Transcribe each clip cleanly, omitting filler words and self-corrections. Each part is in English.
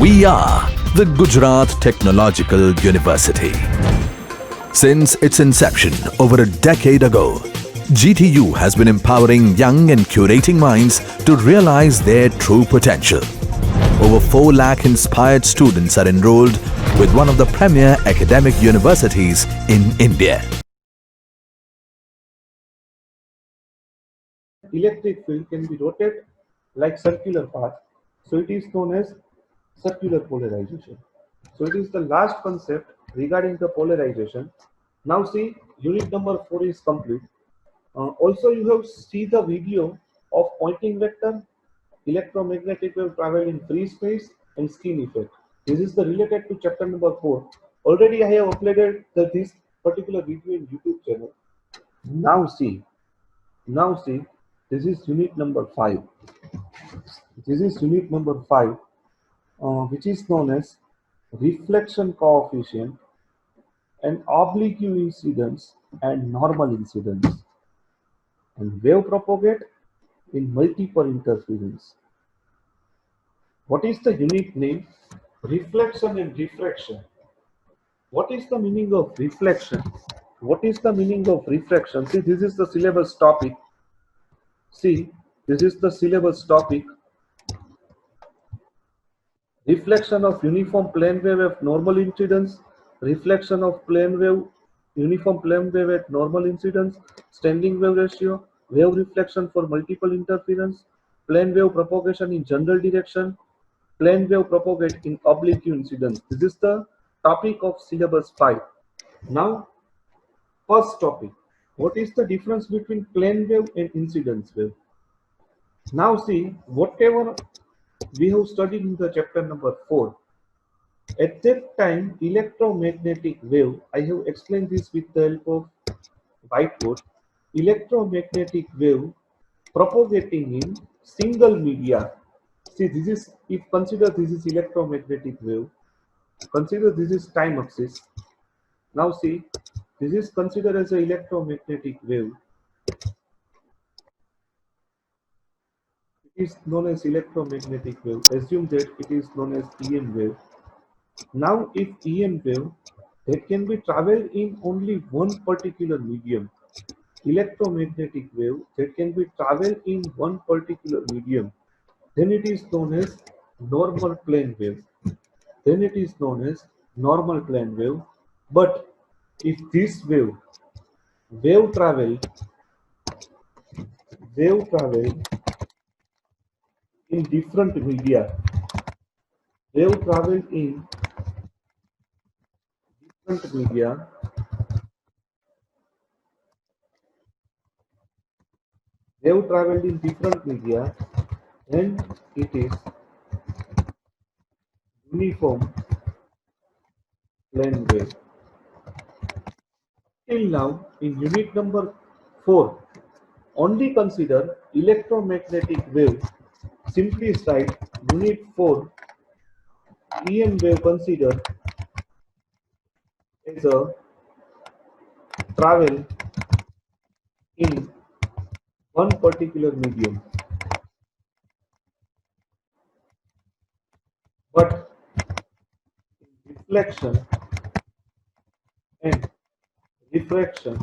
We are the Gujarat Technological University. Since its inception over a decade ago, GTU has been empowering young and curating minds to realize their true potential. Over 4 lakh inspired students are enrolled with one of the premier academic universities in India. Electric field can be rotated like circular path, so it is known as circular polarization. So it is the last concept regarding the polarization. Now see, unit number 4 is complete. Also you have see the video of Poynting vector, electromagnetic wave travel in free space, and skin effect. This is the related to chapter number 4. Already I have uploaded this particular video in YouTube channel. Now see, this is unit number 5. This is unit number 5, which is known as reflection coefficient and oblique incidence and normal incidence, and wave propagate in multiple interference. What is the unit name? Reflection and diffraction. What is the meaning of reflection? What is the meaning of refraction? See, this is the syllabus topic. See, this is the syllabus topic. Reflection of uniform plane wave at normal incidence, reflection of uniform plane wave at normal incidence, standing wave ratio, wave reflection for multiple interference, plane wave propagation in general direction, plane wave propagate in oblique incidence. This is the topic of syllabus 5. Now, first topic. What is the difference between plane wave and incidence wave? Now see, whatever we have studied in the chapter number 4, at that time, electromagnetic wave, I have explained this with the help of whiteboard. Electromagnetic wave propagating in single media. See, this is, if consider this is electromagnetic wave, consider this is time axis. Now see, this is considered as an electromagnetic wave. It is known as electromagnetic wave. Assume that it is known as EM wave. Now, if EM wave, that can be traveled in only one particular medium. Electromagnetic wave that can be traveled in one particular medium. Then it is known as normal plane wave. Then it is known as normal plane wave. But if this wave travel in different media, wave travel in different media, wave traveled in different media, then it is uniform plane wave. Till now, in unit number 4, only consider electromagnetic wave. Simply write unit 4 EM wave considered as a travel in one particular medium. But reflection and refraction,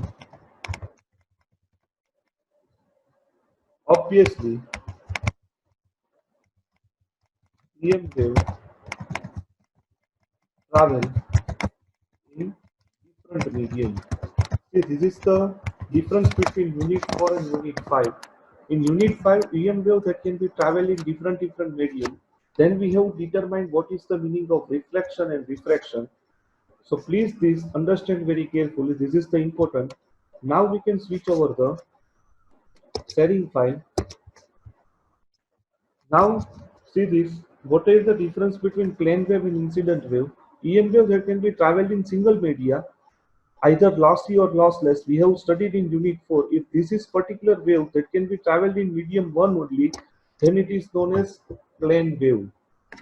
obviously EM wave travel in different medium. See, this is the difference between unit 4 and unit 5. In unit 5, EM wave that can be travel in different medium. Then we have determined what is the meaning of reflection and refraction. So please this understand very carefully. This is the important. Now we can switch over the sharing file. Now see this. What is the difference between plane wave and incident wave? EM wave that can be traveled in single media, either lossy or lossless. We have studied in unit 4. If this is particular wave that can be traveled in medium 1 only, then it is known as plane wave.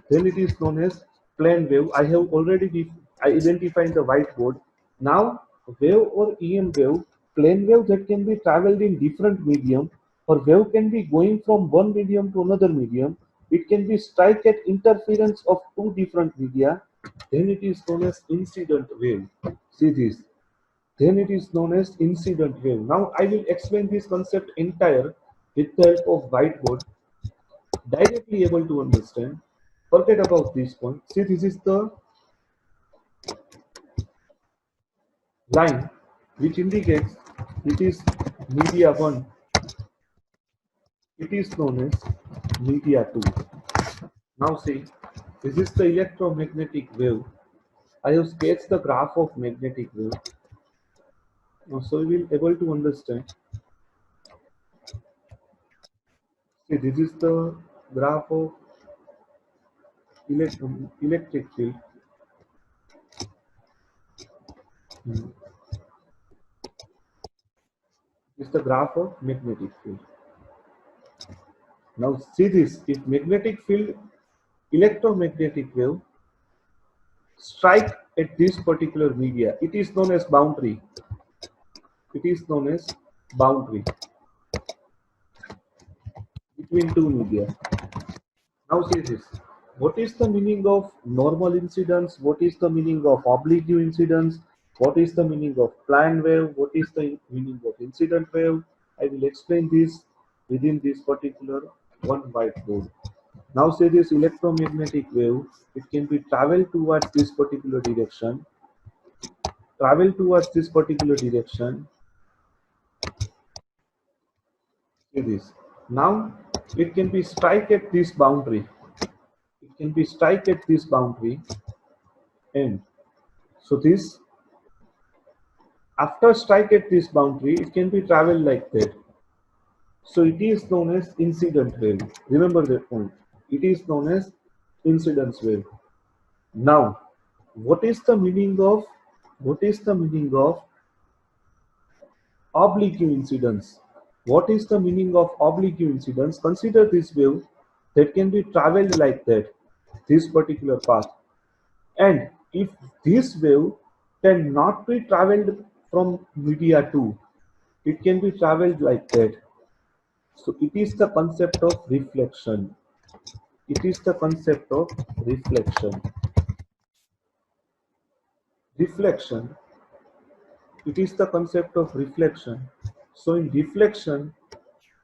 Then it is known as plane wave. I have already identified the whiteboard. Now, wave or EM wave, plane wave that can be traveled in different medium, or wave can be going from one medium to another medium. it can be strike at interference of two different media, then it is known as incident wave. See this. Then it is known as incident wave. Now I will explain this concept entire with the help of whiteboard, directly able to understand. Forget about this point. See, this is the line which indicates it is media 1, it is known as media 2. Now see, this is the electromagnetic wave. I have sketched the graph of magnetic wave. Now, so we will able to understand. See, this is the graph of electric field. Hmm. This is the graph of magnetic field. Now see this, if magnetic field, electromagnetic wave strike at this particular media, it is known as boundary. It is known as boundary between two media. Now see this. What is the meaning of normal incidence? What is the meaning of oblique incidence? What is the meaning of plane wave? What is the meaning of incident wave? I will explain this within this particular one whiteboard. Now say this electromagnetic wave, it can be travel towards this particular direction, travel towards this particular direction. See this. Now it can be strike at this boundary. It can be strike at this boundary, and so this after strike at this boundary, it can be travel like that. So it is known as incident wave. Remember that point. It is known as incidence wave. Now, what is the meaning of oblique incidence? What is the meaning of oblique incidence? Consider this wave that can be traveled like that, this particular path. And if this wave cannot be traveled from media 2, it can be traveled like that. So it is the concept of reflection. It is the concept of reflection. Reflection. It is the concept of reflection. So in reflection,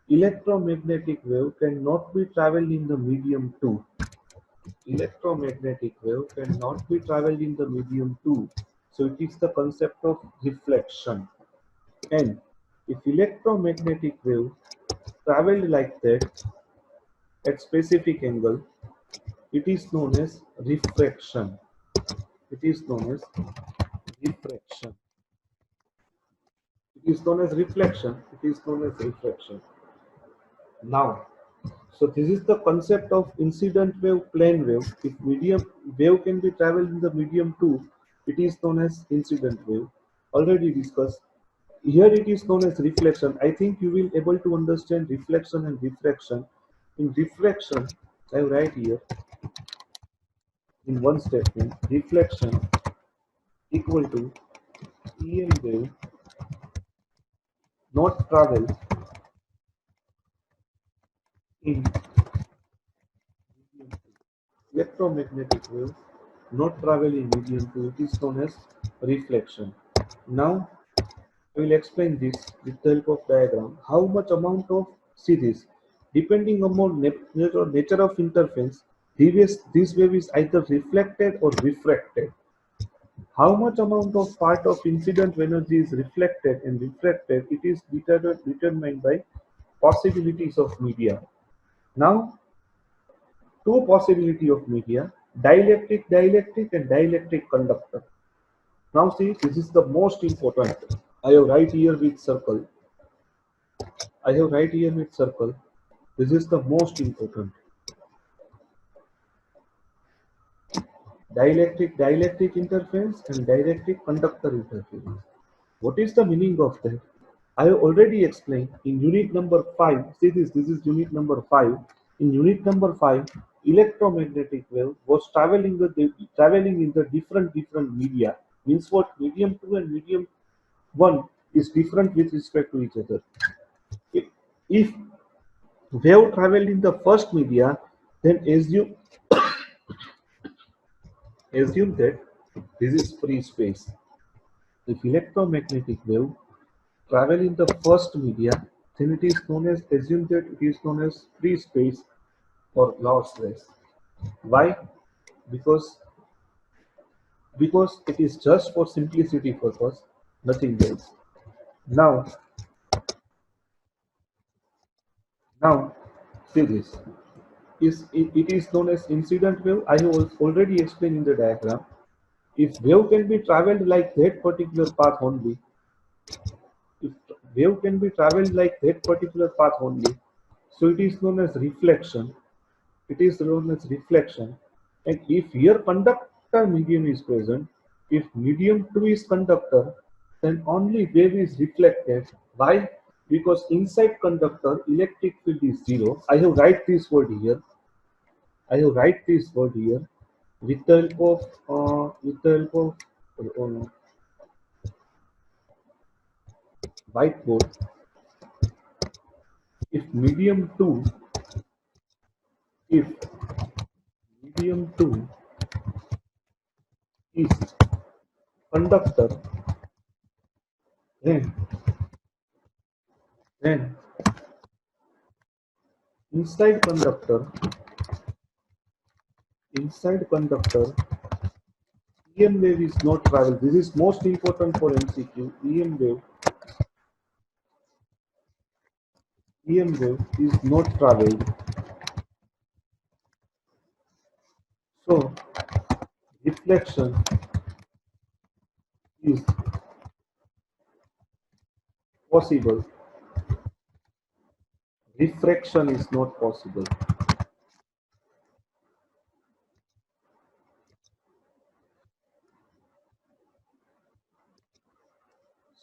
electromagnetic wave cannot be traveled in the medium 2. Electromagnetic wave cannot be traveled in the medium 2. So it is the concept of reflection. And if electromagnetic wave traveled like that at specific angle, it is known as refraction. It is known as refraction. It is known as reflection. It is known as refraction. Now, so this is the concept of incident wave, plane wave. If medium wave can be traveled in the medium 2, it is known as incident wave. Already discussed. Here it is known as reflection. I think you will able to understand reflection and diffraction. In reflection, I write here in one statement, reflection equal to EM wave not travel in electromagnetic wave not travel in medium 2, it is known as reflection. Now I will explain this with the help of diagram. How much amount of, see this, depending upon nature of interference, this wave is either reflected or refracted. How much amount of part of incident energy is reflected and refracted, it is determined by possibilities of media. Now, two possibility of media, dielectric and dielectric conductor. Now see, this is the most important. I have right here with circle. I have right here with circle. This is the most important. Dielectric interference and dielectric conductor interference. What is the meaning of that? I have already explained in unit number 5. See this is unit number 5. In unit number 5, electromagnetic wave was traveling in the different media. Means what? Medium 2 and medium 1 is different with respect to each other. If wave traveled in the first media, Then assume that this is free space. If electromagnetic wave travel in the first media, then it is known as assume that it is known as free space or lossless. Why? Because because it is just for simplicity purpose, nothing else. Now, now, see this. It is known as incident wave. I have already explained in the diagram. If wave can be traveled like that particular path only, if wave can be traveled like that particular path only, so it is known as reflection. It is known as reflection. And if here conductor medium is present, if medium 2 is conductor, then only wave is reflected. Why? Because inside conductor electric field is zero. I have write this word here. I have write this word here with the help of whiteboard. If medium 2, if medium 2 is conductor, then then inside conductor inside conductor, EM wave is not travel. This is most important for MCQ. EM wave is not traveled. So reflection is possible. Refraction is not possible.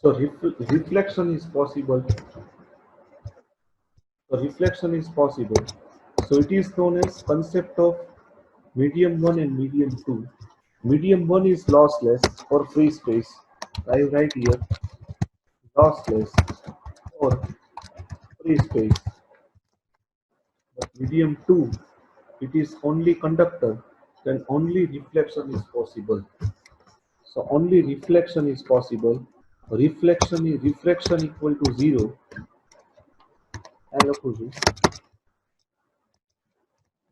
So reflection is possible. So reflection is possible. So it is known as concept of medium 1 and medium 2. Medium 1 is lossless or free space. I write here lossless or free space. But medium 2, it is only conductor, then only reflection is possible. So only reflection is possible. Refraction equal to 0.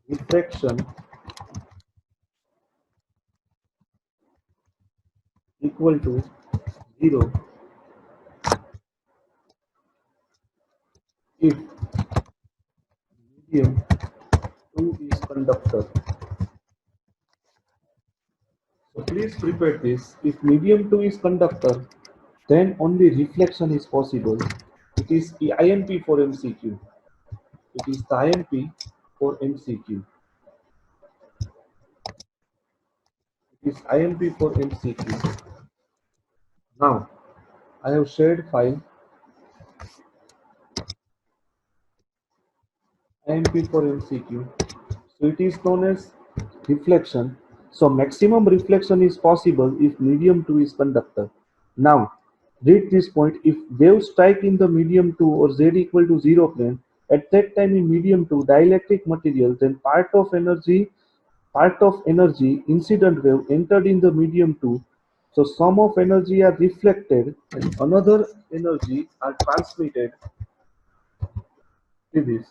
Refraction equal to 0 if medium 2 is conductor. So please prepare this. If medium 2 is conductor, then only reflection is possible. It is the IMP for MCQ. It is the IMP for MCQ. It is IMP for MCQ. Now, I have shared file IMP for MCQ. So it is known as reflection. So maximum reflection is possible if medium 2 is conductor. Now, read this point. If waves strike in the medium 2 or z equal to 0 plane, at that time in medium 2 dielectric material, then part of energy incident wave entered in the medium 2. So some of energy are reflected and another energy are transmitted. See this.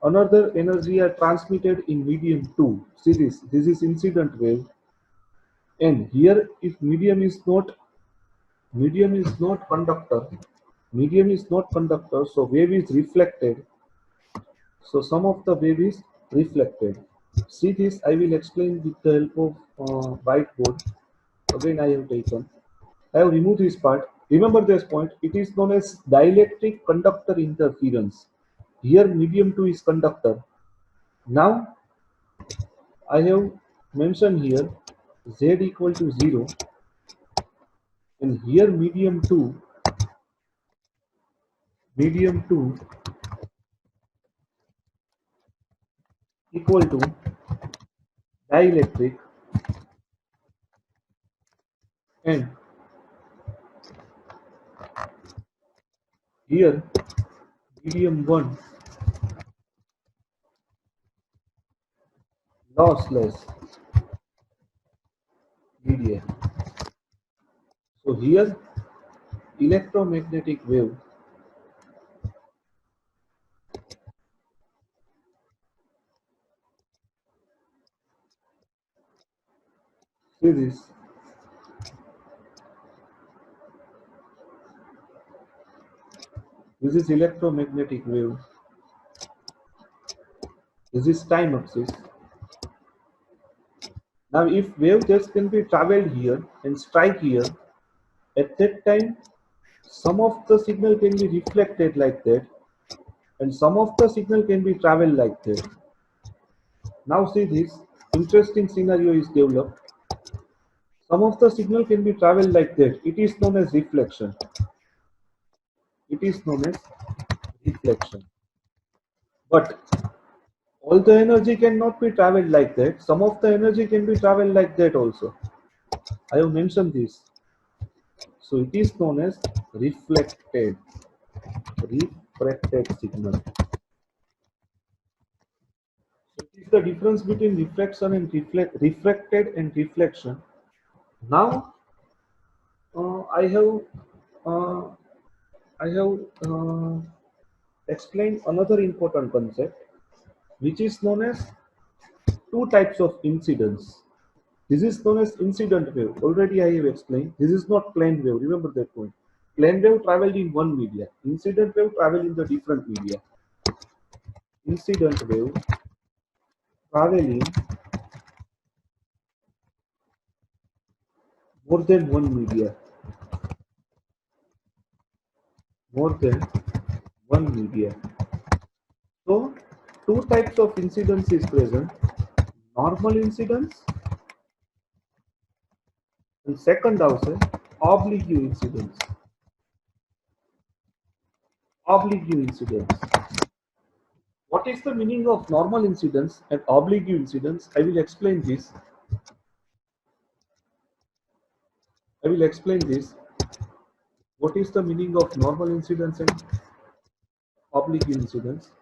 Another energy are transmitted in medium 2. See this. This is incident wave. And here if medium is not conductor, so wave is reflected. So some of the wave is reflected. See this, I will explain with the help of whiteboard. Again I have taken. I have removed this part. Remember this point. It is known as dielectric conductor interference. Here medium 2 is conductor. Now I have mentioned here z equal to 0 and here medium 2 equal to dielectric and here medium 1 lossless media. So here electromagnetic wave see this is electromagnetic wave, this is time axis. Now if wave just can be traveled here and strike here, at that time some of the signal can be reflected like that and some of the signal can be traveled like that. Now see this interesting scenario is developed. Some of the signal can be traveled like that. It is known as reflection. It is known as reflection. But all the energy cannot be traveled like that. Some of the energy can be traveled like that also. I have mentioned this. So it is known as refracted signal. So it is the difference between reflection and refracted and reflection. Now I have uh, explained another important concept, which is known as two types of incidence. This is known as incident wave. Already I have explained. This is not plane wave. Remember that point. Plane wave traveled in one media. Incident wave travel in the different media. Incident wave traveling more than one media. More than one media. So two types of incidence is present. Normal incidence and second also oblique incidence. Oblique incidence. What is the meaning of normal incidence and oblique incidence? I will explain this. I will explain this. What is the meaning of normal incidence and oblique incidence?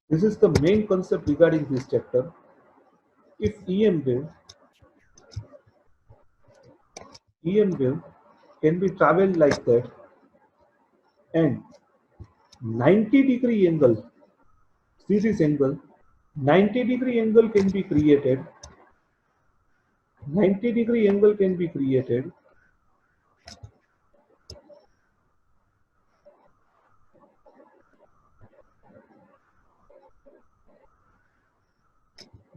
This is the main concept regarding this chapter. If EM wave can be traveled like that and 90-degree angle, see this angle, 90-degree angle can be created. 90-degree angle can be created.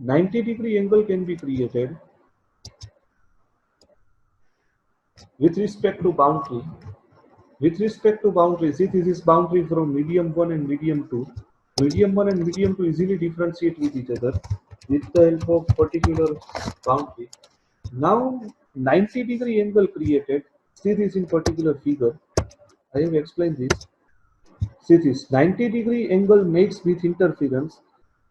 Ninety-degree angle can be created with respect to boundary. With respect to boundary, see this is boundary from medium 1 and medium 2. Medium 1 and medium 2 easily differentiate with each other with the help of particular boundary. Now 90-degree angle created, see this in particular figure, I have explained this. See this 90-degree angle makes with interference,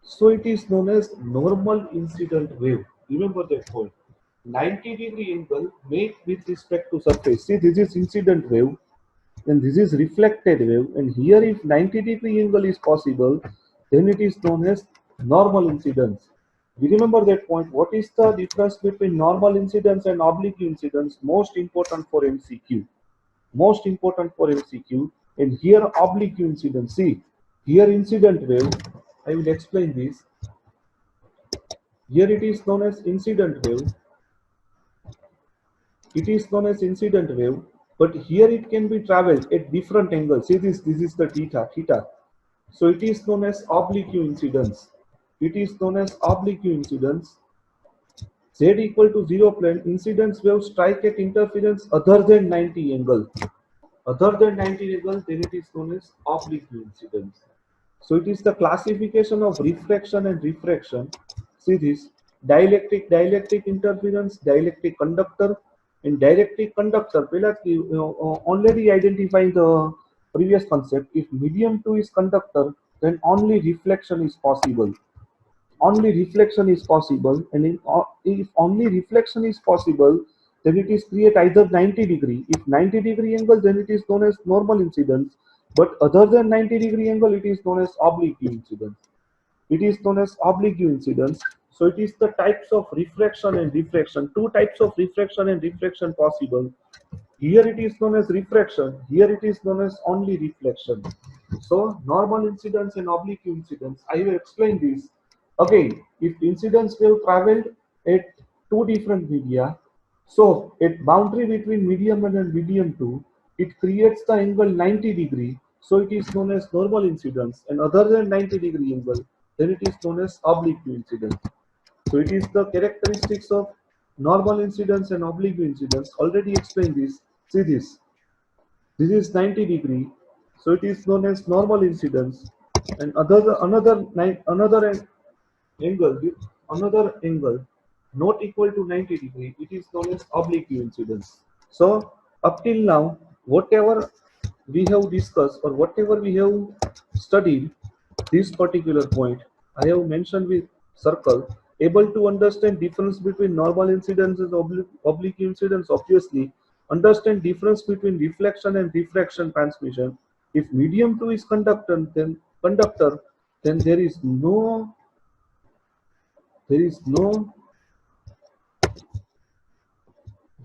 so it is known as normal incident wave. Remember that point. 90-degree angle made with respect to surface. See this is incident wave and this is reflected wave, and here if 90-degree angle is possible, then it is known as normal incidence. We remember that point. What is the difference between normal incidence and oblique incidence? Most important for MCQ. Most important for MCQ. And here oblique incidence. See, here incident wave. I will explain this. Here it is known as incident wave. It is known as incident wave, but here it can be traveled at different angles. See this is the theta. So it is known as oblique incidence. It is known as oblique incidence. Z equal to 0 plane, incidence wave strike at interference other than 90 angle. Other than 90 angle, then it is known as oblique incidence. So it is the classification of reflection and refraction. See this dielectric interference, dielectric conductor, and dielectric conductor. Already identifying the previous concept. If medium 2 is conductor, then only reflection is possible. Only reflection is possible, and if only reflection is possible, then it is create either 90-degree. If 90-degree angle, then it is known as normal incidence. But other than 90-degree angle, it is known as oblique incidence. It is known as oblique incidence. So it is the types of refraction and diffraction. Two types of refraction and diffraction possible. Here it is known as refraction. Here it is known as only reflection. So normal incidence and oblique incidence. I will explain this. Again, if incidence wave traveled at two different media, so at boundary between medium 1 and medium 2, it creates the angle 90 degree. So it is known as normal incidence. And other than 90 degree angle, then it is known as oblique incidence. So it is the characteristics of normal incidence and oblique incidence. Already explained this. See this. This is 90 degree. So it is known as normal incidence. And angle, another angle not equal to 90 degree, it is known as oblique incidence. So up till now, whatever we have discussed or whatever we have studied, this particular point I have mentioned with circle, able to understand difference between normal incidence and oblique incidence, obviously understand difference between reflection and diffraction transmission. If medium 2 is conductor, then there is no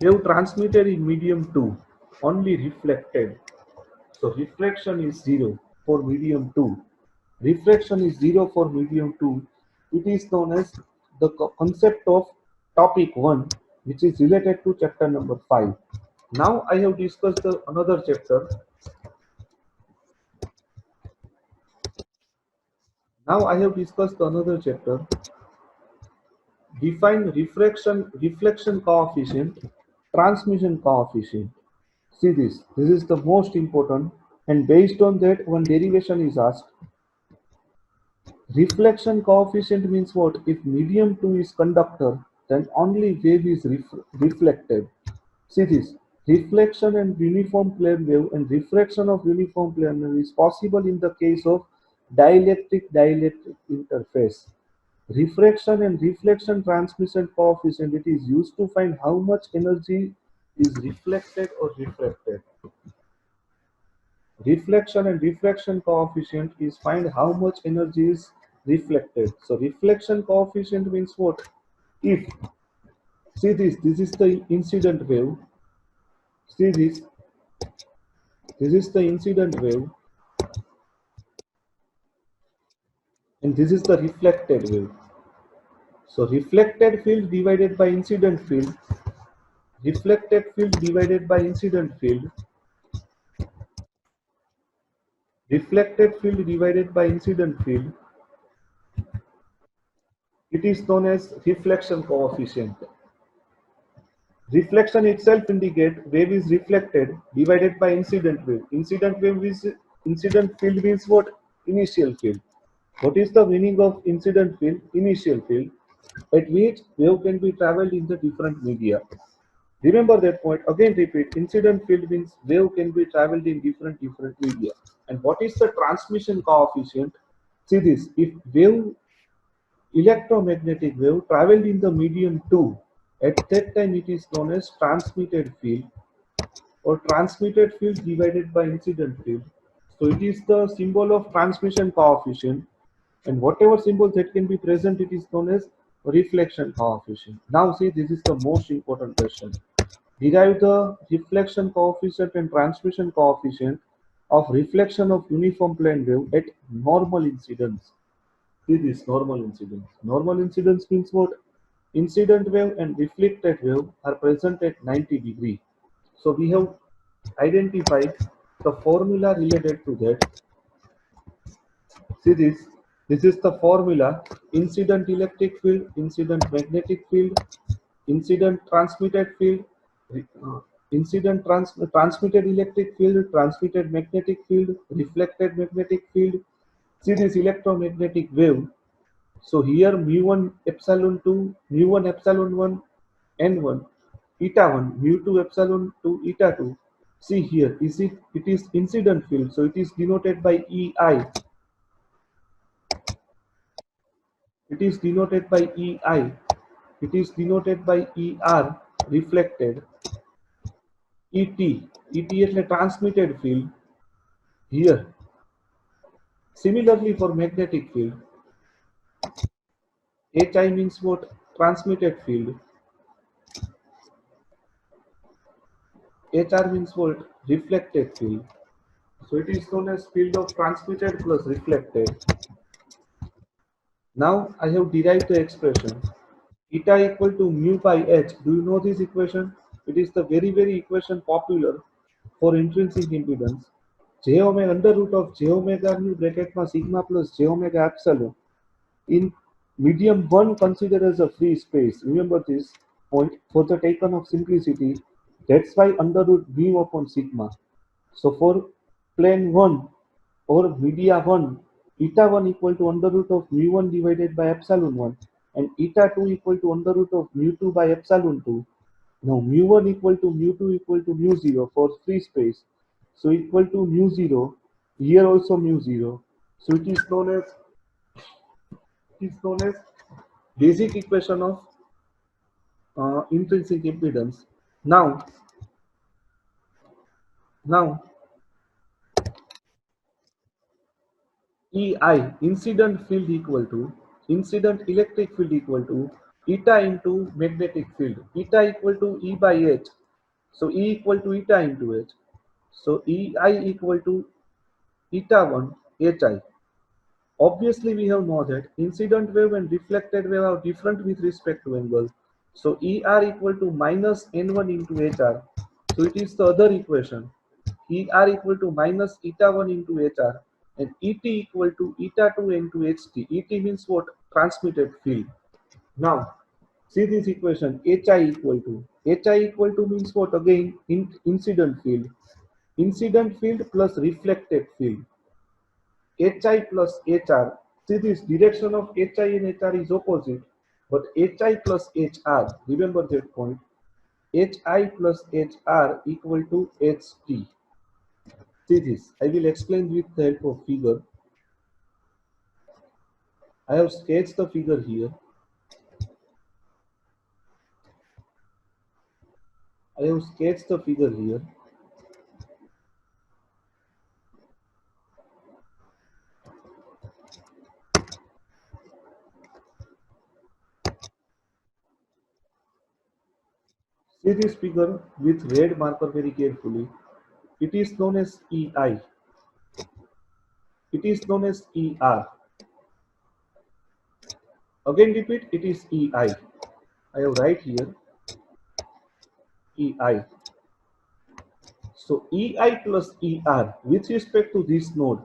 wave transmitted in medium 2, only reflected. So reflection is 0 for medium 2. Refraction is 0 for medium 2. It is known as the concept of topic 1, which is related to chapter number 5. Now I have discussed another chapter. Define reflection coefficient, transmission coefficient. See this. This is the most important, and based on that, one derivation is asked. Reflection coefficient means what? If medium 2 is conductor, then only wave is reflected. See this. Reflection and uniform plane wave and refraction of uniform plane wave is possible in the case of dielectric interface. Refraction and reflection transmission coefficient, it is used to find how much energy is reflected or refracted. Reflection and refraction coefficient is find how much energy is reflected. So reflection coefficient means what? If, see this is the incident wave. See this is the incident wave, and this is the reflected wave. So reflected field divided by incident field, reflected field divided by incident field, reflected field divided by incident field, it is known as reflection coefficient. Reflection itself indicates wave is reflected divided by incident wave. Incident field means what? Initial field. What is the meaning of incident field? Initial field at which wave can be traveled in the different media. Remember that point. Again repeat. Incident field means wave can be traveled in different media. And what is the transmission coefficient? See this. If electromagnetic wave traveled in the medium 2, at that time it is known as transmitted field or transmitted field divided by incident field. So it is the symbol of transmission coefficient, and whatever symbol that can be present, it is known as reflection coefficient. Now see, this is the most important question. Derive the reflection coefficient and transmission coefficient of reflection of uniform plane wave at normal incidence. See this, normal incidence. Normal incidence means what? Incident wave and reflected wave are present at 90 degree. So we have identified the formula related to that. See this. This is the formula: incident electric field, incident magnetic field, incident transmitted field, transmitted electric field, transmitted magnetic field, reflected magnetic field. See this electromagnetic wave. So here mu1 epsilon 2, mu1 epsilon 1, n1, eta 1, mu2 epsilon 2, eta 2. See here, it is incident field, so it is denoted by EI. It is denoted by EI. It is denoted by ER, reflected. ET is a transmitted field here. Similarly for magnetic field, HI means what? Transmitted field. HR means what? Reflected field. So it is known as field of transmitted plus reflected. Now I have derived the expression eta equal to mu by h. Do you know this equation? It is the very equation popular for intrinsic impedance. J omega under root of j omega mu bracket ma sigma plus j omega epsilon. In medium 1 considered as a free space. Remember this point for the taken of simplicity. That's why under root mu upon sigma. So for plane 1 or media 1, eta 1 equal to under root of mu 1 divided by epsilon 1 and eta 2 equal to under root of mu 2 by epsilon 2. Now mu 1 equal to mu 2 equal to mu 0 for free space. So equal to mu 0, here also mu 0. So it is known as basic equation of intrinsic impedance. Now EI, incident field equal to incident electric field equal to eta into magnetic field. Eta equal to E by H. So E equal to eta into H. So EI equal to eta 1 HI. Obviously, we have known that incident wave and reflected wave are different with respect to angle. So ER equal to minus N1 into HR. So it is the other equation. ER equal to minus eta 1 into HR and ET equal to eta 2 into HT. ET means what? Transmitted field. Now, see this equation HI equal to means what? Again, incident field. Incident field plus reflected field. HI plus HR. See this direction of HI and HR is opposite, but HI plus HR, remember that point. HI plus HR equal to HT. See this, I will explain with the help of figure. I have sketched the figure here. See this figure with red marker very carefully. It is known as EI. It is known as ER. Again repeat, it is EI. I have write here EI. So EI plus ER with respect to this node,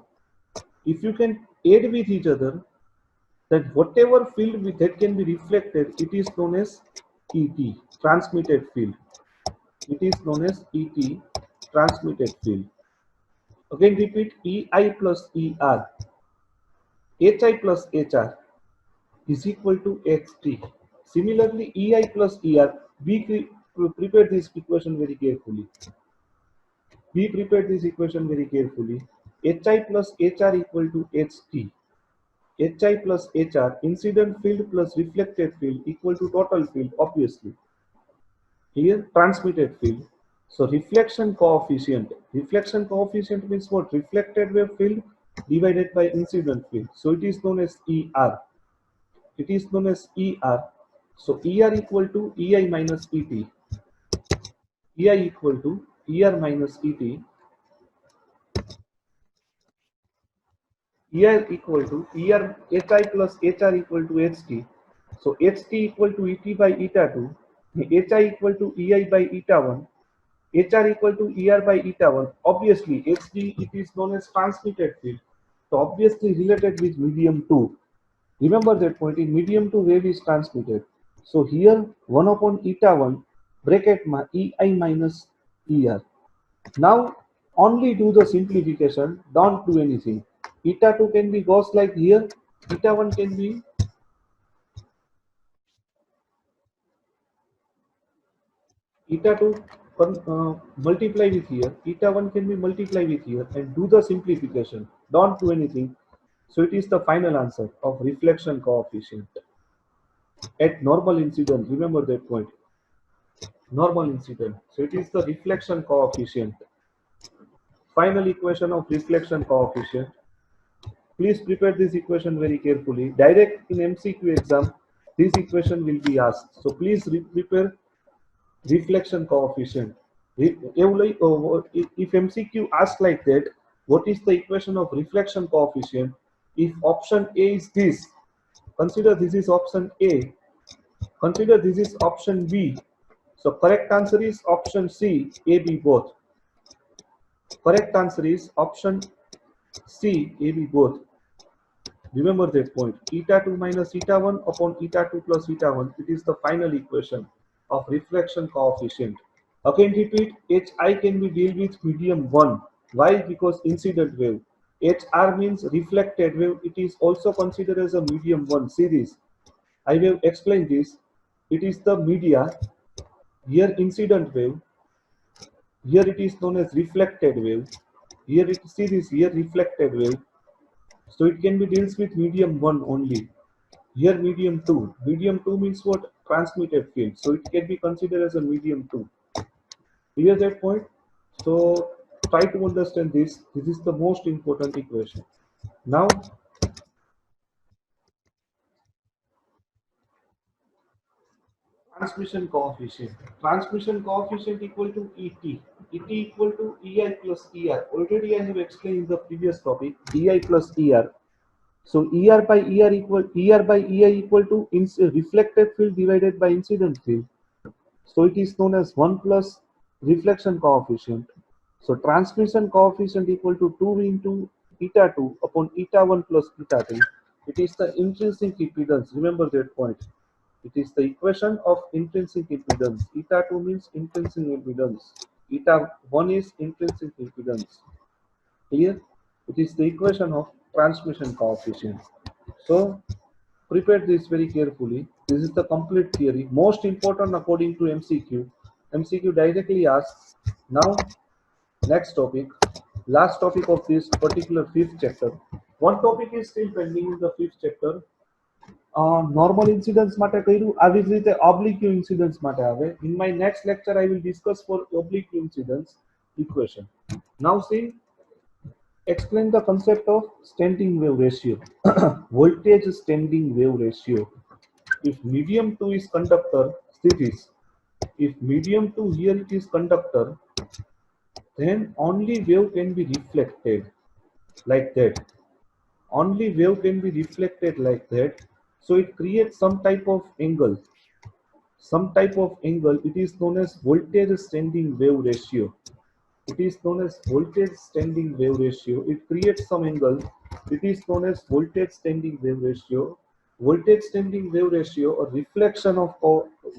if you can add with each other, that whatever field that can be reflected, it is known as ET, transmitted field. It is known as ET, transmitted field. Again repeat, EI plus ER, HI plus HR is equal to HT. Similarly, EI plus ER, we prepare this equation very carefully. HI plus HR equal to HT. HI plus HR, incident field plus reflected field equal to total field, obviously. Here, transmitted field. So reflection coefficient means what? Reflected wave field divided by incident field. So it is known as ER. So ER equal to EI minus ET. EI equal to ER minus ET. ER equal to HI plus HR equal to HT. So HT equal to ET by eta 2. HI equal to EI by eta 1. HR equal to ER by eta 1. Obviously, HT it is known as transmitted field. So obviously related with medium 2. Remember that point, in medium 2 wave is transmitted. So here 1 upon eta 1 bracket ma EI minus ER. Now only do the simplification, don't do anything. Eta 2 can be goes like here, eta 1 can be eta 2 multiply with here, eta 1 can be multiply with here and do the simplification. Don't do anything. So it is the final answer of reflection coefficient at normal incident. Remember that point. Normal incident. So it is the reflection coefficient. Final equation of reflection coefficient. Please prepare this equation very carefully. Direct in MCQ exam, this equation will be asked. So please prepare reflection coefficient. If MCQ asks like that, what is the equation of reflection coefficient? If option A is this, consider this is option A. Consider this is option B. So correct answer is option C, A, B both. Correct answer is option C, A, B both. Remember that point. Eta 2 minus eta 1 upon eta 2 plus eta 1. It is the final equation of reflection coefficient. Again repeat, Hi can be dealt with medium 1. Why? Because incident wave. Hr means reflected wave. It is also considered as a medium 1. See this. I will explain this. It is the media. Here incident wave. Here it is known as reflected wave. Here it see this here reflected wave. So it can be deals with medium 1 only. Here medium 2. Medium 2 means what? Transmitted field. So it can be considered as a medium 2. Clear that point? So try to understand this. This is the most important equation. Now transmission coefficient. Transmission coefficient equal to ET. ET equal to EI plus ER. Already I have explained in the previous topic. EI plus ER. So ER by ER by EI equal to reflected field divided by incident field. So it is known as 1 plus reflection coefficient. So transmission coefficient equal to 2 into eta 2 upon eta 1 plus eta 2. It is the intrinsic impedance. Remember that point. It is the equation of intrinsic impedance. Eta 2 means intrinsic impedance. Eta 1 is intrinsic impedance. Clear? It is the equation of transmission coefficient. So prepare this very carefully. This is the complete theory. Most important according to MCQ. MCQ directly asks. Now next topic. Last topic of this particular 5th chapter. One topic is still pending in the 5th chapter. Normal incidence માટે કર્યું આવી જ રીતે oblique incidence માટે આવે. In my next lecture I will discuss for oblique incidence equation. Now see, explain the concept of standing wave ratio. Voltage standing wave ratio. If medium 2 is conductor, see this. If medium 2 here it is conductor, then only wave can be reflected like that. Only wave can be reflected like that. So it creates some type of angle. Some type of angle. It is known as voltage standing wave ratio. It is known as voltage standing wave ratio. It creates some angle. It is known as voltage standing wave ratio. Voltage standing wave ratio or reflection of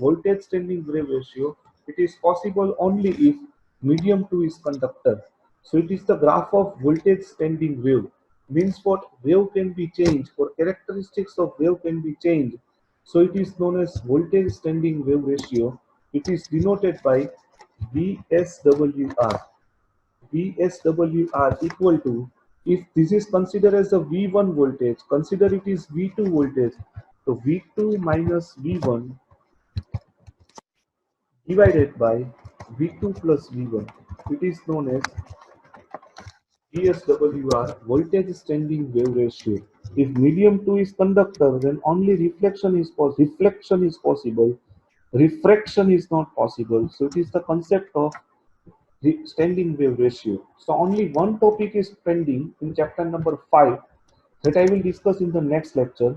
voltage standing wave ratio. It is possible only if medium 2 is conductor. So it is the graph of voltage standing wave. Means what? Wave can be changed or characteristics of wave can be changed. So it is known as voltage standing wave ratio. It is denoted by VSWR. VSWR equal to, if this is considered as a V1 voltage, consider it is V2 voltage. So V2 minus V1 divided by V2 plus V1. It is known as VSWR, voltage standing wave ratio. If medium 2 is conductor, then only reflection is possible. Refraction is not possible. So it is the concept of the standing wave ratio. So only one topic is pending in chapter number 5 that I will discuss in the next lecture.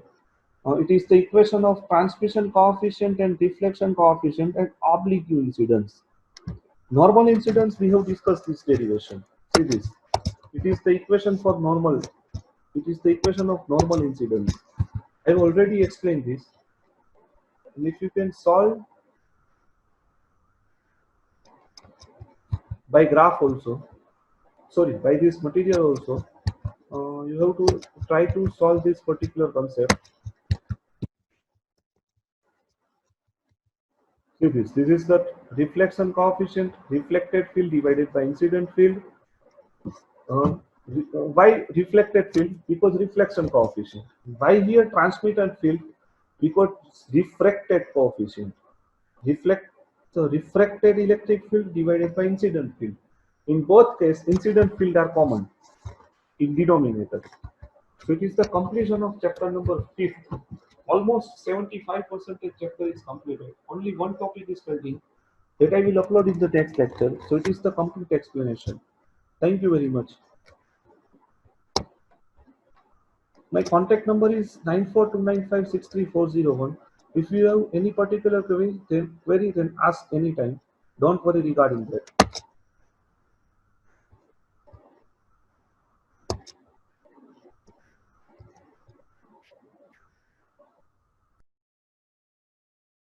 It is the equation of transmission coefficient and reflection coefficient and oblique incidence. Normal incidence, we have discussed this derivation. See this. It is the equation for normal. It is the equation of normal incidence. I have already explained this. And if you can solve by graph also, sorry, by this material also, you have to try to solve this particular concept. See this. This is the reflection coefficient, reflected field divided by incident field. Why reflected field? Because reflection coefficient. Why here transmitted field? Because refracted coefficient. So refracted electric field divided by incident field. In both cases, incident field are common in denominator. So it is the completion of chapter number 5th. Almost 75% chapter is completed. Only one topic is pending that I will upload in the next lecture. So it is the complete explanation. Thank you very much. My contact number is 9429563401. If you have any particular query, then ask anytime. Don't worry regarding that.